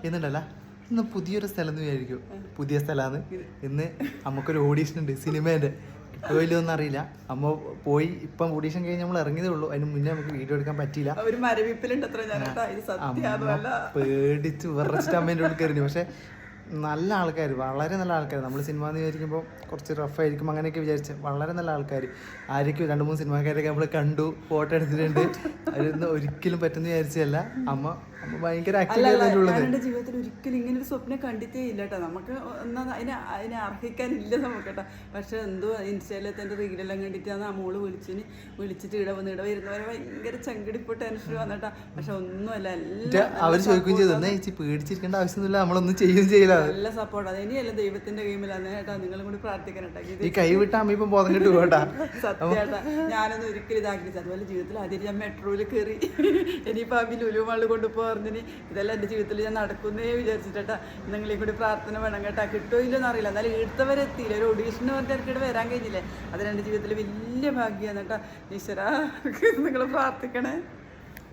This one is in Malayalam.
എന്നുണ്ടല്ല ഇന്ന് പുതിയൊരു സ്ഥലം എന്ന് വിചാരിക്കും. പുതിയ സ്ഥലമാണ് ഇന്ന്. നമുക്കൊരു ഓഡീഷൻ ഉണ്ട് സിനിമേൻ്റെ. കിട്ടുമല്ലോ ഒന്നും അറിയില്ല. അമ്മ പോയി ഇപ്പം ഓഡീഷൻ കഴിഞ്ഞ് നമ്മൾ ഇറങ്ങിയതേ ഉള്ളൂ. അതിന് മുന്നേ നമുക്ക് വീഡിയോ എടുക്കാൻ പറ്റിയില്ല. പേടിച്ച് വിറച്ചിട്ട് അമ്മേൻ്റെ ഉള്ളിൽ കയറി. പക്ഷെ നല്ല ആൾക്കാർ, വളരെ നല്ല ആൾക്കാർ. നമ്മൾ സിനിമ എന്ന് വിചാരിക്കുമ്പോൾ കുറച്ച് റഫായിരിക്കും അങ്ങനെയൊക്കെ വിചാരിച്ച് വളരെ നല്ല ആൾക്കാർ ആയിരിക്കും. 2-3 സിനിമാക്കാരൊക്കെ നമ്മൾ കണ്ടു, ഫോട്ടോ എടുത്തിട്ടുണ്ട്. അതിലൊന്നും ഒരിക്കലും പറ്റുന്ന വിചാരിച്ചല്ല. അമ്മ ഭയങ്കര എൻ്റെ ജീവിതത്തിൽ ഒരിക്കലും ഇങ്ങനെ ഒരു സ്വപ്നം കണ്ടിട്ടേ ഇല്ല കേട്ടോ. നമുക്ക് ഒന്നും അതിനെ അർഹിക്കാനില്ല നമുക്ക് കേട്ടോ. പക്ഷെ എന്തോ ഇൻസ്റ്റയിലത്തെ എൻ്റെ റീലെല്ലാം കണ്ടിട്ടാണ് ആ മോള് വിളിച്ചിട്ട് ഇവിടെ വരുന്നവരെ ഭയങ്കര ചങ്കിടിപ്പോ ടെൻഷൻ വന്നിട്ടാ. പക്ഷെ ഒന്നുമല്ല, അവർ ചോദിക്കുകയും ചെയ്തു ചേച്ചി പേടിച്ചിരിക്കേണ്ട ആവശ്യമൊന്നുമില്ല, നമ്മളൊന്നും ചെയ്യുകയും ചെയ്യില്ല. നല്ല സപ്പോർട്ട്. അത് ഇനിയല്ല ദൈവത്തിന്റെ കൈമിലാണ് കേട്ടോ. നിങ്ങളും കൂടി പ്രാർത്ഥിക്കാൻ കേട്ടോ. ഈ കൈ വിട്ട അമ്മ ഇപ്പം ബോധം കിട്ടു കേട്ടാ. സത്യേട്ടാ, ഞാനൊന്നും ഒരിക്കലും ഇതാക്കില്ല. അതുപോലെ ജീവിതത്തിൽ ആദ്യം ഞാൻ മെട്രോയിൽ കയറി ഇനിയിപ്പോൾ ആ ലുലു മാളിൽ കൊണ്ടുപോകാൻ പറഞ്ഞിന് ഇതെല്ലാം എൻ്റെ ജീവിതത്തിൽ ഞാൻ നടക്കുന്നേ വിചാരിച്ചിട്ടാ. നിങ്ങളീ കൂടി പ്രാർത്ഥന വേണം കേട്ടാ. കിട്ടുമോ ഇല്ലെന്ന് അറിയില്ല. എന്നാലും എടുത്തവരെത്തിയില്ല. ഒരു ഓഡീഷന് പറഞ്ഞിട്ട് വരാൻ കഴിഞ്ഞില്ലേ. അതിന് എൻ്റെ ജീവിതത്തിൽ വലിയ ഭാഗ്യമാണ് കേട്ടോ. ഈശ്വരാ, നിങ്ങൾ പ്രാർത്ഥിക്കണേ.